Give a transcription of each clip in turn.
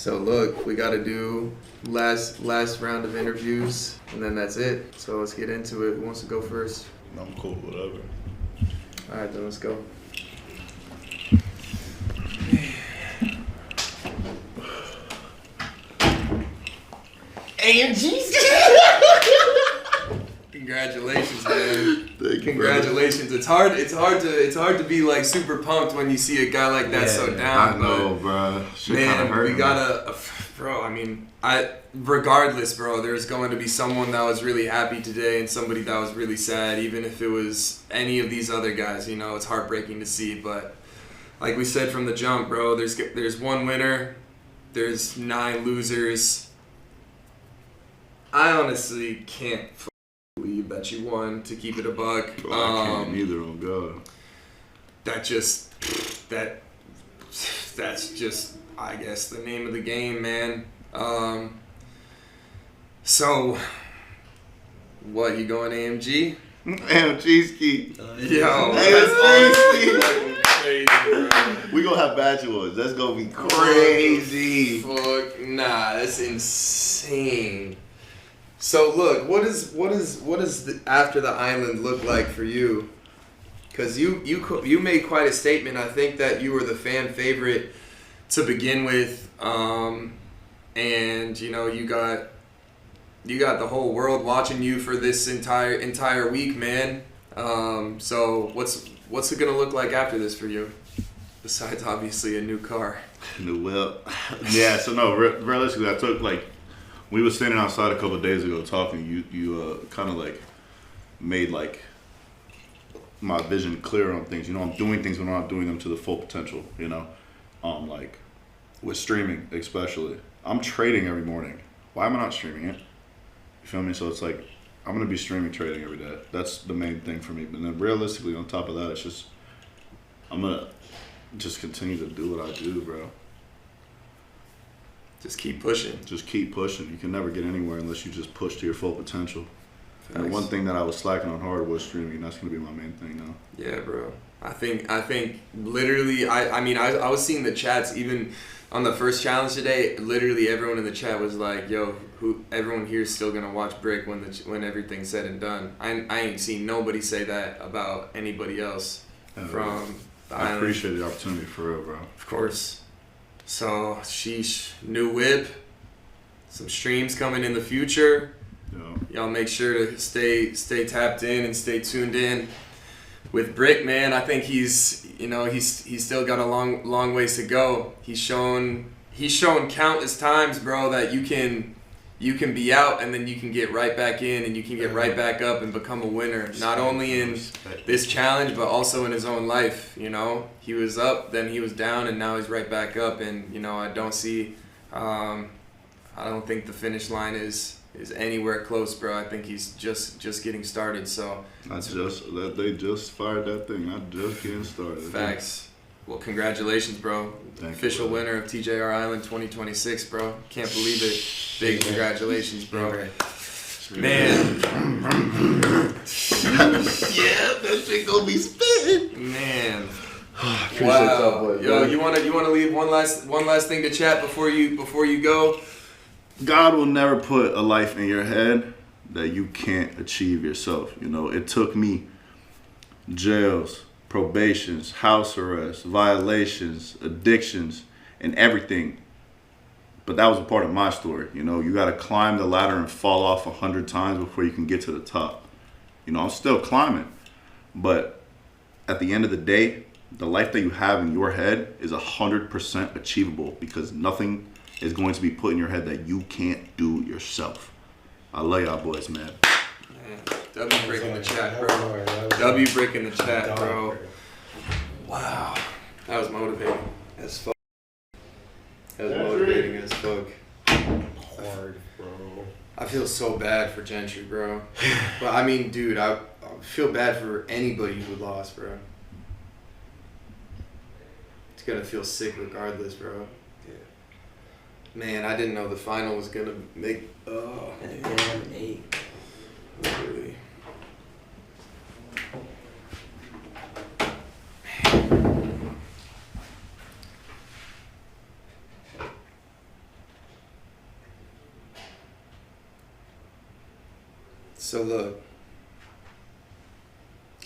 So look, we gotta do last round of interviews, and then that's it. So let's get into it. Who wants to go first? I'm cool, whatever. All right, then let's go. AMG's. Congratulations, man. Congratulations. It's hard to be like super pumped when you see a guy like that so down. I know, bro. Shit Man, we gotta, bro. I mean, regardless, bro. There's going to be someone that was really happy today and somebody that was really sad. Even if it was any of these other guys, you know, it's heartbreaking to see. But like we said from the jump, bro. There's one winner. There's 9 losers. I honestly can't believe that you won, to keep it a buck. Bro, I can't either, on God. That's just, I guess, the name of the game, man. So, what, you going AMG? AMG ski. Yo, AMG that's crazy, bro. We gonna have bachelors. That's gonna be crazy. Fuck, nah, that's insane. So look, what does the after the island look like for you? Because you made quite a statement. I think that you were the fan favorite to begin with, and you know you got the whole world watching you for this entire week, man. So what's it gonna look like after this for you? Besides obviously a new car. New whip. Yeah. So no, realistically, I took like. We were standing outside a couple of days ago talking. You kind of like made like my vision clear on things. You know, I'm doing things when I'm not doing them to the full potential. You know, like with streaming especially. I'm trading every morning. Why am I not streaming it? You feel me? So it's like I'm gonna be streaming trading every day. That's the main thing for me. But then realistically, on top of that, it's just I'm gonna just continue to do what I do, bro. Just keep pushing. Just keep pushing. You can never get anywhere unless you just push to your full potential. Facts. And the one thing that I was slacking on hard was streaming. That's going to be my main thing now. Yeah, bro. I think literally, I mean, I was seeing the chats even on the first challenge today. Literally everyone in the chat was like, yo, everyone here is still going to watch Brick when everything's said and done. I ain't seen nobody say that about anybody else from the island. I appreciate the opportunity, for real, bro. Of course. So, sheesh, new whip, some streams coming in the future. Yeah. Y'all make sure to stay tapped in and stay tuned in with Brick, man. I think he's still got a long ways to go. He's shown countless times, bro, that you can be out and then you can get right back in and you can get right back up and become a winner. Not only in this challenge, but also in his own life, you know. He was up, then he was down, and now he's right back up. And, you know, I don't think the finish line is anywhere close, bro. I think he's just getting started, so. They just fired that thing. I'm just getting started. Facts. Well, congratulations, bro. Official winner of TJR Island 2026, bro. Can't believe it. Big congratulations, bro. Man. Yeah, that shit gonna be spitting. Man. Wow. Yo, you wanna leave one last thing to chat before you go? God will never put a life in your head that you can't achieve yourself. You know, it took me jails, probations, house arrests, violations, addictions, and everything. But that was a part of my story. You know, you got to climb the ladder and fall off 100 times before you can get to the top. You know, I'm still climbing. But at the end of the day, the life that you have in your head is 100% achievable because nothing is going to be put in your head that you can't do yourself. I love y'all boys, man. W Brick in the chat, bro. W Brick in the chat, bro. Wow. That was motivating as fuck. That was motivating as fuck. Hard, bro. I feel so bad for Gentry, bro. But I mean, dude, I feel bad for anybody who lost, bro. It's gonna feel sick regardless, bro. Yeah. Man, I didn't know the final was gonna make. Oh, Damn 8. Really. So look,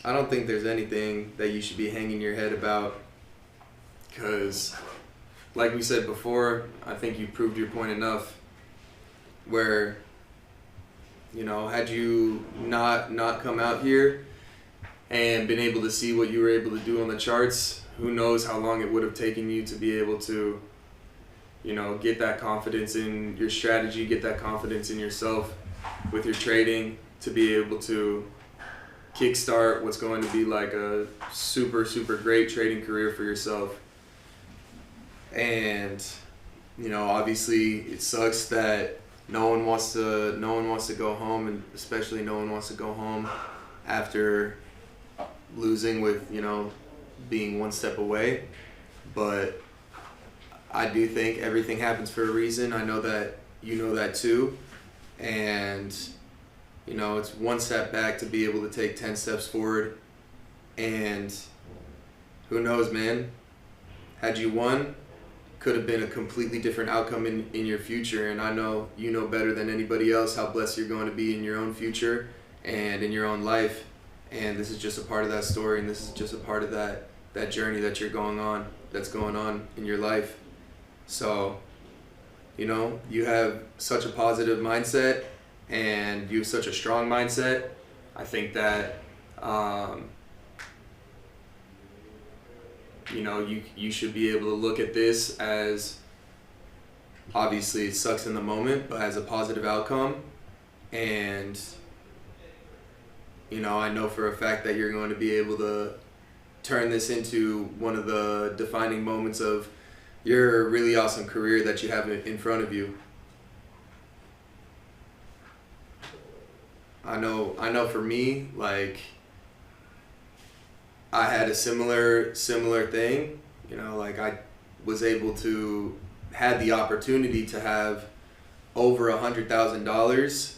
I don't think there's anything that you should be hanging your head about, because, like we said before, I think you proved your point enough. Where, had you not come out here and been able to see what you were able to do on the charts, who knows how long it would have taken you to be able to, get that confidence in your strategy, get that confidence in yourself with your trading, to be able to kickstart what's going to be like a super, super great trading career for yourself. And, obviously it sucks that no one wants to go home, and especially no one wants to go home after losing with, being one step away. But I do think everything happens for a reason. I know that you know that too. And, it's one step back to be able to take 10 steps forward. And who knows, man? Had you won, could have been a completely different outcome in your future. And I know you know better than anybody else how blessed you're going to be in your own future and in your own life. And this is just a part of that story, and this is just a part of that journey that's going on in your life. So, you have such a positive mindset, and you have such a strong mindset. I think that you should be able to look at this as, obviously it sucks in the moment, but as a positive outcome. And, I know for a fact that you're going to be able to turn this into one of the defining moments of your really awesome career that you have in front of you. I know for me, like, I had a similar thing, like I was able to, had the opportunity to have over $100,000.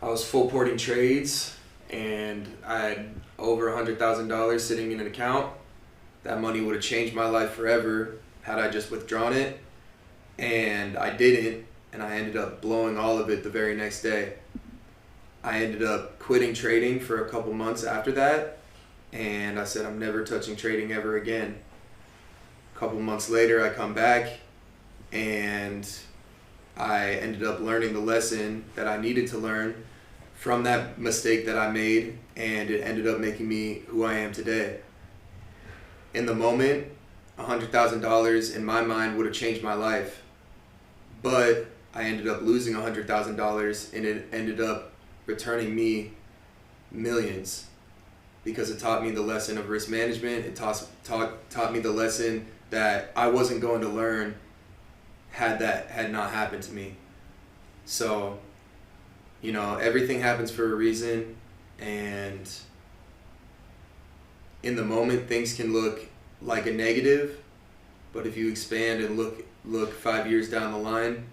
I was full porting trades, and I had over $100,000 sitting in an account. That money would have changed my life forever had I just withdrawn it, and I didn't, and I ended up blowing all of it the very next day. I ended up quitting trading for a couple months after that, and I said I'm never touching trading ever again. A couple months later, I come back, and I ended up learning the lesson that I needed to learn from that mistake that I made, and it ended up making me who I am today. In the moment, $100,000 in my mind would have changed my life, but I ended up losing $100,000, and it ended up returning me millions, because it taught me the lesson of risk management. It taught me the lesson that I wasn't going to learn had not happened to me. So, everything happens for a reason, and in the moment things can look like a negative, but if you expand and look 5 years down the line,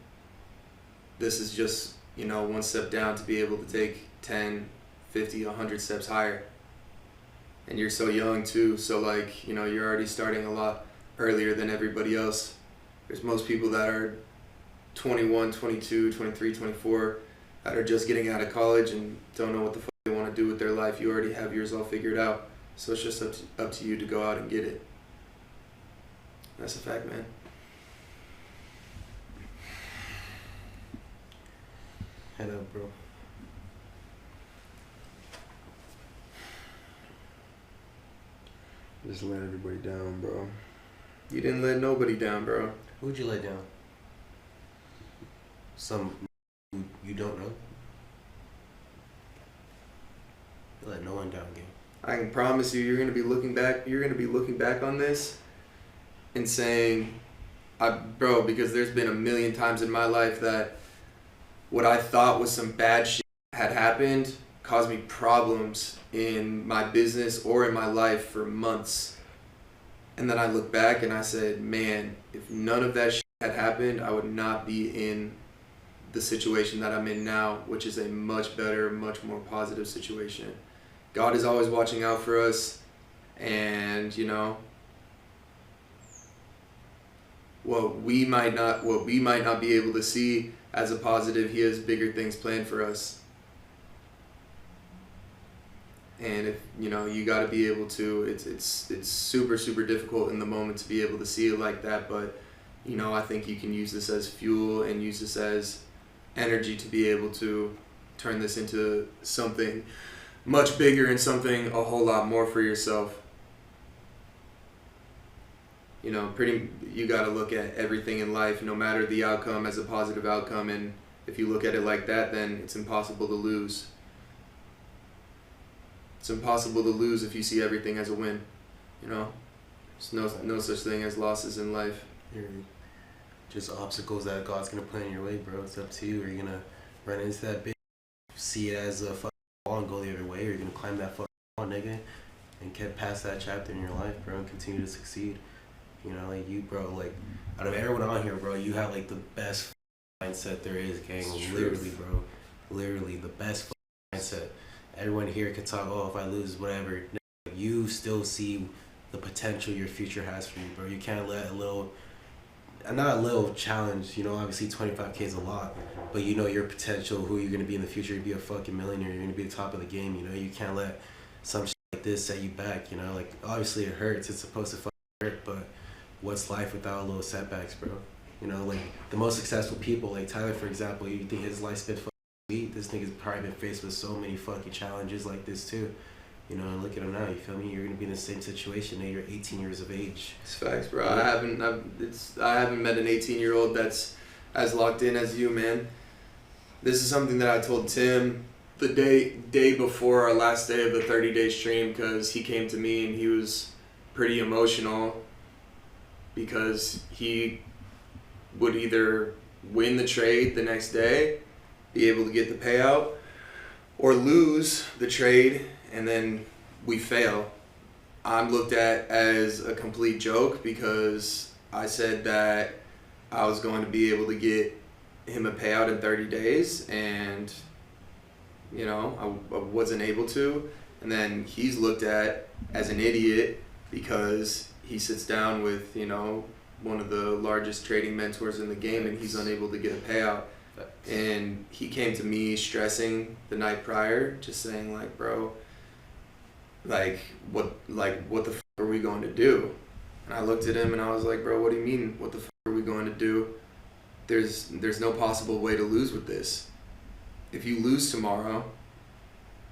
this is just, one step down to be able to take 10, 50, 100 steps higher. And you're so young too, so like, you're already starting a lot earlier than everybody else. There's most people that are 21, 22, 23, 24 that are just getting out of college and don't know what the fuck they want to do with their life. You already have yours all figured out. So it's just up to you to go out and get it. That's a fact, man. Head up, bro. Just let everybody down, bro. You didn't let nobody down, bro. Who'd you let down? Some you don't know? You let no one down, gang. I can promise you, you're gonna be looking back on this and saying, bro, because there's been a million times in my life that what I thought was some bad shit had happened, caused me problems in my business or in my life for months. And then I look back and I said, man, if none of that shit had happened, I would not be in the situation that I'm in now, which is a much better, much more positive situation. God is always watching out for us, and what we might not be able to see as a positive, He has bigger things planned for us. And if you got to be able to. It's super super difficult in the moment to be able to see it like that. But I think you can use this as fuel and use this as energy to be able to turn this into something much bigger and something a whole lot more for yourself. You got to look at everything in life, no matter the outcome, as a positive outcome. And if you look at it like that, then it's impossible to lose. It's impossible to lose if you see everything as a win. There's no such thing as losses in life. Just obstacles that God's gonna put in your way, bro. It's up to you. Are you gonna run into that bitch, see it as a fucking wall and go the other way, or are you gonna climb that fucking wall, nigga, and get past that chapter in your life, bro, and continue to succeed? Like you, bro, like out of everyone on here, bro, you have like the best mindset there is, gang. Literally, bro. Literally the best mindset. Everyone here can talk, oh, if I lose, whatever. You still see the potential your future has for you, bro. You can't let not a little challenge, obviously 25K is a lot, but your potential, who you're going to be in the future. You're going to be a fucking millionaire. You're going to be the top of the game, you can't let some shit like this set you back, like, obviously it hurts. It's supposed to fucking hurt, but what's life without little setbacks, bro? Like, the most successful people, like Tyler, for example, you think his life's been fucking sweet? This nigga's probably been faced with so many fucking challenges like this, too. And look at him now, you feel me? You're gonna be in the same situation now. You're 18 years of age. It's facts, bro. I haven't met an 18-year-old that's as locked in as you, man. This is something that I told Tim the day before our last day of the 30-day stream, because he came to me and he was pretty emotional because he would either win the trade the next day, be able to get the payout, or lose the trade and then we fail. I'm looked at as a complete joke because I said that I was going to be able to get him a payout in 30 days and I wasn't able to. And then he's looked at as an idiot because he sits down with one of the largest trading mentors in the game and he's unable to get a payout. And he came to me stressing the night prior, just saying like, bro, what the fuck are we going to do? And I looked at him and I was like, bro, what do you mean, what the fuck are we going to do? There's no possible way to lose with this. If you lose tomorrow,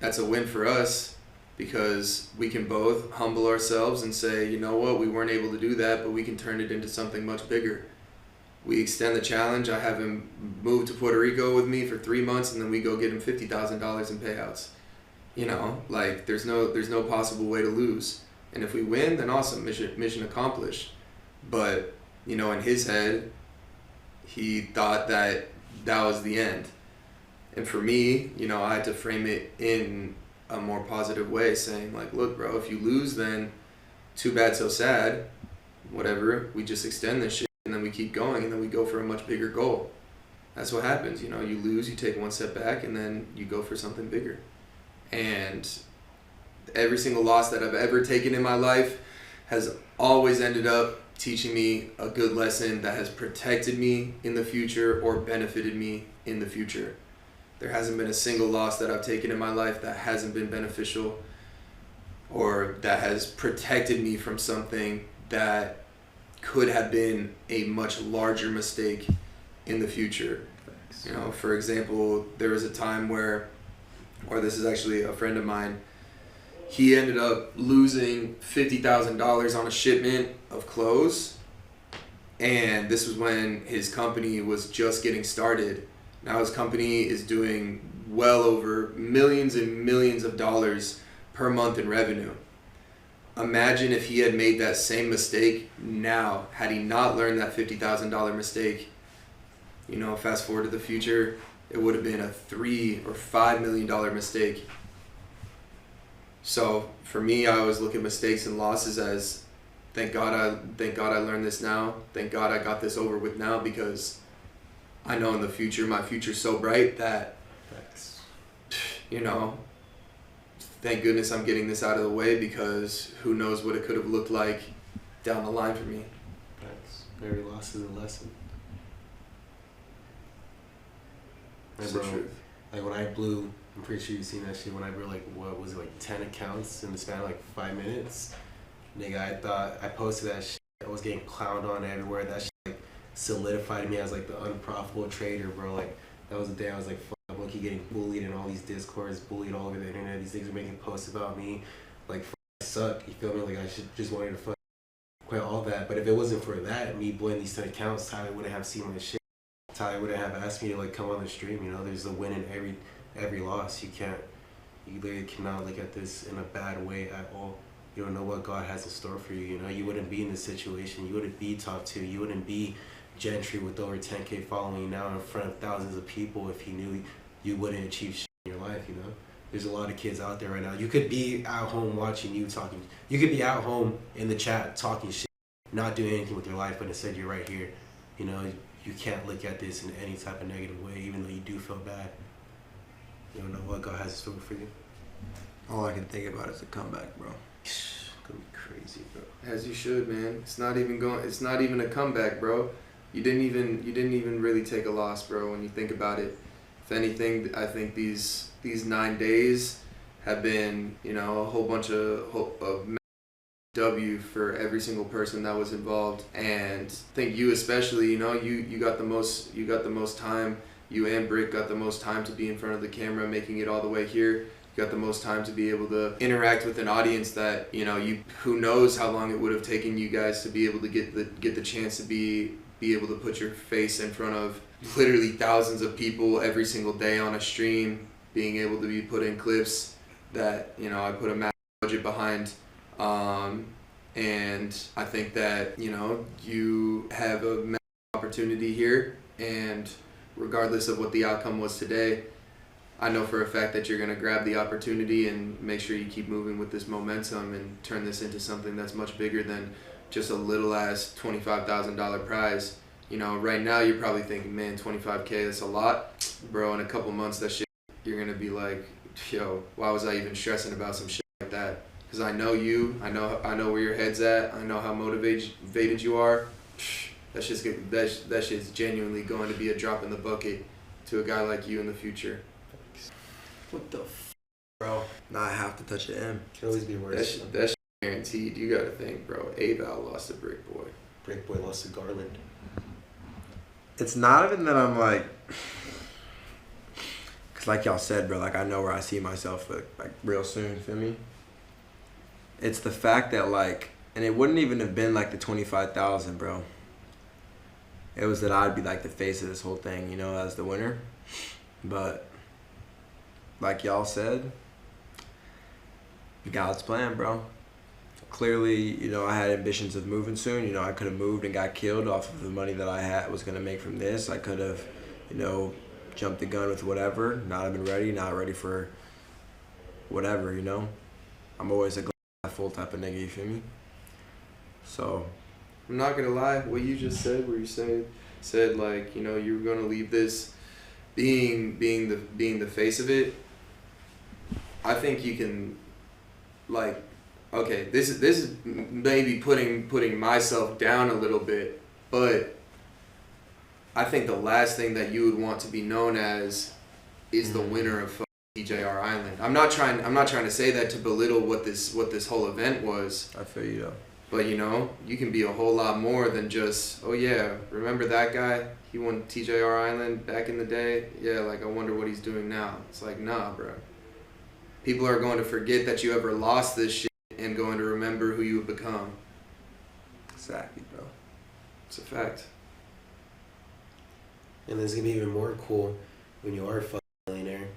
that's a win for us because we can both humble ourselves and say, you know what, we weren't able to do that, but we can turn it into something much bigger. We extend the challenge. I have him move to Puerto Rico with me for 3 months and then we go get him $50,000 in payouts. There's no possible way to lose. And if we win, then awesome, mission accomplished. But, in his head, he thought that was the end. And for me, I had to frame it in a more positive way, saying like, look, bro, if you lose, then too bad, so sad, whatever. We just extend this shit and then we keep going and then we go for a much bigger goal. That's what happens. You lose, you take one step back and then you go for something bigger. And every single loss that I've ever taken in my life has always ended up teaching me a good lesson that has protected me in the future or benefited me in the future. There hasn't been a single loss that I've taken in my life that hasn't been beneficial or that has protected me from something that could have been a much larger mistake in the future. Thanks. For example, there was a time where, or this is actually a friend of mine, he ended up losing $50,000 on a shipment of clothes, and this was when his company was just getting started. Now his company is doing well over millions and millions of dollars per month in revenue. Imagine if he had made that same mistake now, had he not learned that $50,000 mistake. Fast forward to the future, it would have been a $3 or $5 million mistake. So for me, I always look at mistakes and losses as, thank God I learned this now. Thank God I got this over with now, because I know in the future, my future's so bright that, thank goodness I'm getting this out of the way, because who knows what it could have looked like down the line for me. Every loss is a lesson. That's bro, the truth. Like when I blew I'm pretty sure you've seen that shit when I grew like, what was it, like 10 accounts in the span of like 5 minutes? Nigga, I thought I posted that shit. I was getting clowned on everywhere. That shit like solidified me as like the unprofitable trader, bro. Like that was the day I was like, fuck, I'm lucky getting bullied in all these discords, bullied all over the internet. These things are making posts about me. Like, fuck, I suck. You feel me? Like I should just wanted to fuck quit all that. But if it wasn't for that, me blowing these 10 accounts, Tyler wouldn't have seen my shit. Tyler wouldn't have asked me to like come on the stream. You know, there's a win in every loss. You literally cannot look at this in a bad way at all. You don't know what God has in store for you. You know, you wouldn't be in this situation. You wouldn't be top 2. You wouldn't be Gentry with over 10K following you now in front of thousands of people if you knew you wouldn't achieve shit in your life. You know, there's a lot of kids out there right now. You could be at home watching you talking. You could be at home in the chat talking shit, not doing anything with your life, but instead you're right here. You know, you can't look at this in any type of negative way, even though you do feel bad. You don't know what God has in store for you. All I can think about is a comeback, bro. It's gonna be crazy, bro. As you should, man. It's not even a comeback, bro. You didn't even really take a loss, bro, when you think about it. If anything, I think these 9 days have been, you know, a whole bunch of W for every single person that was involved. And I think you especially, you know, you got the most time. You and Brick got the most time to be in front of the camera, making it all the way here. Got the most time to be able to interact with an audience that, you know, who knows how long it would have taken you guys to be able to get the chance to be able to put your face in front of literally thousands of people every single day on a stream, being able to be put in clips that, you know, I put a massive budget behind. And I think that, you know, you have a massive opportunity here, and regardless of what the outcome was today, I know for a fact that you're going to grab the opportunity and make sure you keep moving with this momentum and turn this into something that's much bigger than just a little ass $25,000 prize. You know, right now you're probably thinking, man, 25K, that's a lot. Bro, in a couple months, that shit, you're going to be like, yo, why was I even stressing about some shit like that? Because I know you, I know where your head's at, I know how motivated you are. That shit's genuinely going to be a drop in the bucket to a guy like you in the future. What the bro? Now I have to touch an M. Can always be worse. That's guaranteed. You gotta think, bro. Aval lost to Brick Boy. Brick Boy lost to Garland. It's not even that I'm like, cause like y'all said, bro, like I know where I see myself like real soon, feel me? It's the fact that like, and it wouldn't even have been like the 25,000, bro. It was that I'd be like the face of this whole thing, you know, as the winner. But like y'all said, God's plan, bro. Clearly, you know, I had ambitions of moving soon. You know, I could have moved and got killed off of the money that I was going to make from this. I could have, you know, jumped the gun with whatever, not have been ready, not ready for whatever, you know. I'm always a glass full type of nigga, you feel me? So I'm not gonna lie, what you just said, where you said like, you know, you were gonna leave this being the face of it. I think you can, like, okay, this is maybe putting myself down a little bit, but I think the last thing that you would want to be known as is the winner of TJR Island. I'm not trying to say that to belittle what this whole event was. I feel you though. But you know, you can be a whole lot more than just, oh yeah, remember that guy? He won TJR Island back in the day. Yeah, like I wonder what he's doing now. It's like, nah, bro. People are going to forget that you ever lost this shit and going to remember who you have become. Exactly, bro. It's a fact. And it's gonna be even more cool when you are a fucking millionaire.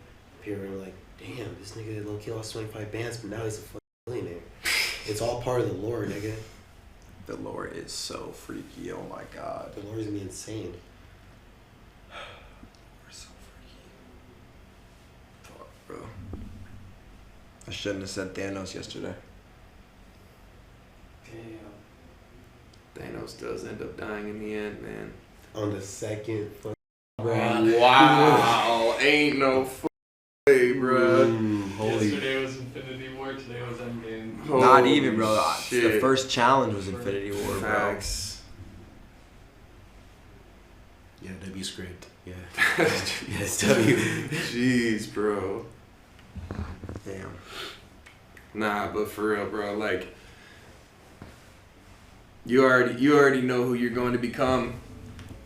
People are like, damn, this nigga low-key lost 25 bands, but now he's a fucking millionaire. It's all part of the lore, nigga. The lore is so freaky. Oh my god. The lore is gonna be insane. We're so freaky. Fuck, bro. I shouldn't have said Thanos yesterday. Damn. Thanos does end up dying in the end, man. On the second fucking Wow. Ain't no way, bro. Yesterday was Infinity War, today was Endgame. Not even, bro. Shit. The first challenge was Infinity War, bro. Facts. Yeah, W script. Yeah. Yes, W. Jeez, bro. Damn. Nah, but for real, bro, like you already know who you're going to become.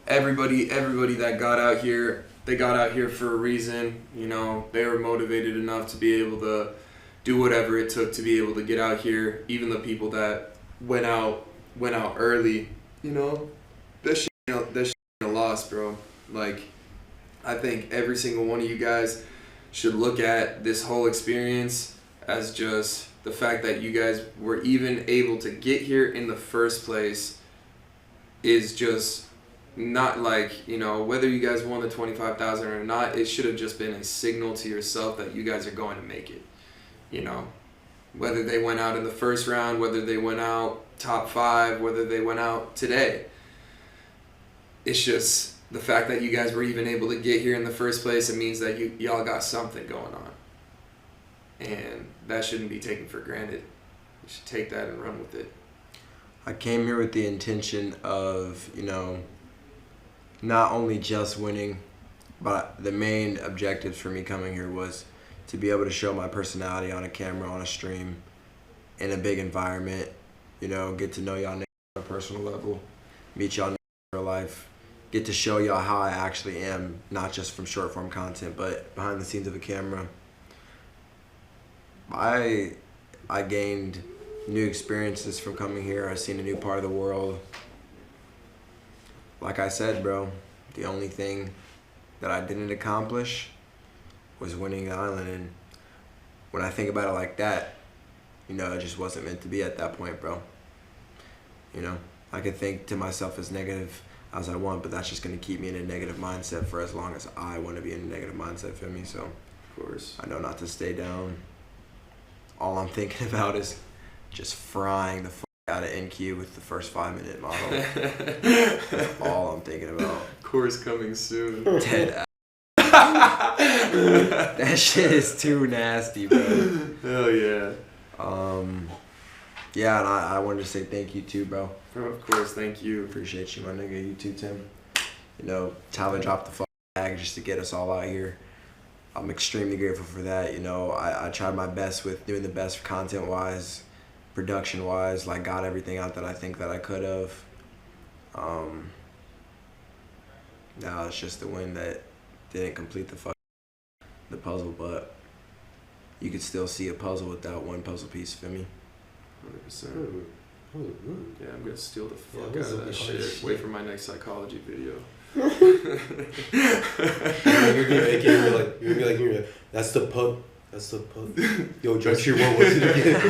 Everybody that got out here, they got out here for a reason. You know, they were motivated enough to be able to do whatever it took to be able to get out here. Even the people that went out early, you know, that shit ain't a loss, bro. Like, I think every single one of you guys should look at this whole experience as just the fact that you guys were even able to get here in the first place is just not like, you know, whether you guys won the 25,000 or not, it should have just been a signal to yourself that you guys are going to make it. You know, whether they went out in the first round, whether they went out top 5, whether they went out today. It's just the fact that you guys were even able to get here in the first place. It means that y'all got something going on. And that shouldn't be taken for granted. You should take that and run with it. I came here with the intention of, you know, not only just winning, but the main objective for me coming here was to be able to show my personality on a camera, on a stream, in a big environment, you know, get to know y'all on a personal level, meet y'all in real life, get to show y'all how I actually am, not just from short form content, but behind the scenes of a camera. I gained new experiences from coming here. I've seen a new part of the world. Like I said, bro, the only thing that I didn't accomplish was winning the island. And when I think about it like that, you know, it just wasn't meant to be at that point, bro. You know, I could think to myself as negative as I want, but that's just going to keep me in a negative mindset for as long as I want to be in a negative mindset, feel me? So, Of course. I know not to stay down. All I'm thinking about is just frying the out of NQ with the first 5-minute model. That's all I'm thinking about. Course coming soon. Dead that shit is too nasty, bro. Hell yeah. Yeah, and I wanted to say thank you too, bro. Bro, of course, thank you. Appreciate you, my nigga. You too, Tim. You know, Talvin dropped the bag just to get us all out here. I'm extremely grateful for that. You know, I tried my best with doing the best content-wise, production-wise, like got everything out that I think that I could have. Now it's just the win that didn't complete the puzzle, but you could still see a puzzle without one puzzle piece, feel me? 100%. Yeah, I'm gonna steal the fuck out of that shit. Wait for my next psychology video. You're gonna be like, that's the pub. Yo, Gentry, what was it again?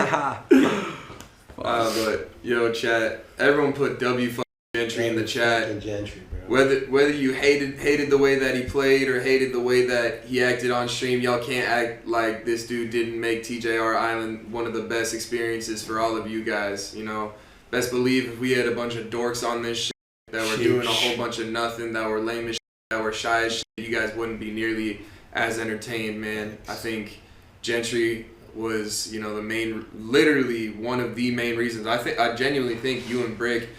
But yo, chat. Everyone put W Gentry in the chat. Gentry, bro. Whether you hated the way that he played or hated the way that he acted on stream, y'all can't act like this dude didn't make TJR Island one of the best experiences for all of you guys. You know, best believe if we had a bunch of dorks on this shit that were doing a whole bunch of nothing, that were lame as shit, that were shy as shit, you guys wouldn't be nearly as entertained, man. I think Gentry was, you know, literally one of the main reasons. I genuinely think you and Brick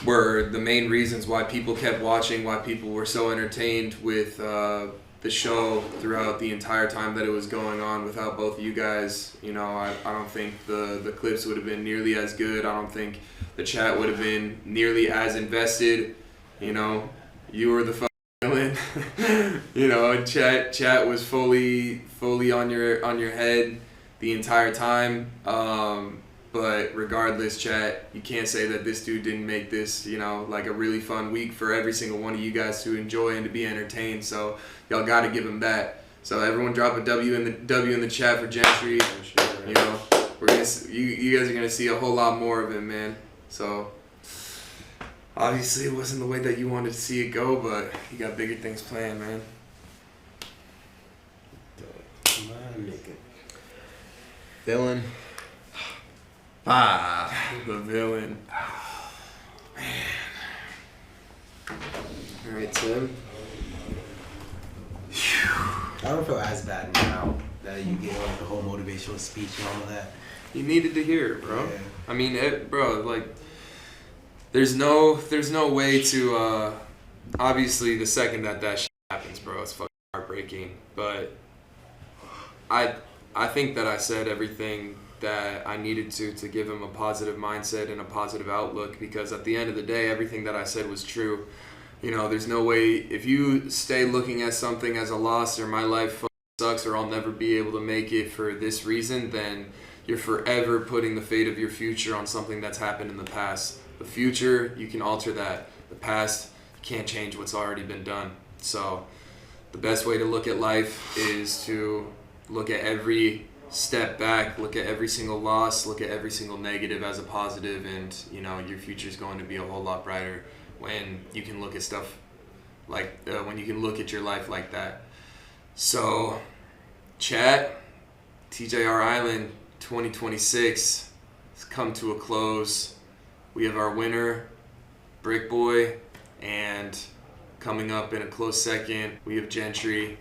were the main reasons why people kept watching, why people were so entertained with the show throughout the entire time that it was going on. Without both of you guys, you know, I don't think the clips would have been nearly as good. I don't think the chat would have been nearly as invested. You know, you were the fucking villain. You know, and chat was fully on your head the entire time. But regardless, chat, you can't say that this dude didn't make this, you know, like a really fun week for every single one of you guys to enjoy and to be entertained. So y'all got to give him that. So everyone drop a W in the chat for Gentry. You know, you guys are gonna see a whole lot more of him, man. So obviously it wasn't the way that you wanted to see it go, but you got bigger things planned, man. Villain. The villain. Man. All right, Tim. I don't feel as bad now that you get like the whole motivational speech and all of that. You needed to hear it, bro. Yeah. I mean, bro, like, there's no way to, obviously the second that shit happens, bro, it's fucking heartbreaking, but I think that I said everything that I needed to give him a positive mindset and a positive outlook, because at the end of the day, everything that I said was true. You know, there's no way, if you stay looking at something as a loss, or my life sucks, or I'll never be able to make it for this reason, then you're forever putting the fate of your future on something that's happened in the past. The future, you can alter that. The past, you can't change what's already been done. So the best way to look at life is to look at every step back, look at every single loss, look at every single negative as a positive, and you know, your future is going to be a whole lot brighter when you can look at stuff like when you can look at your life like that. So chat, TJR Island 2026 has come to a close. We have our winner, Brick Boy, and coming up in a close second, we have Gentry.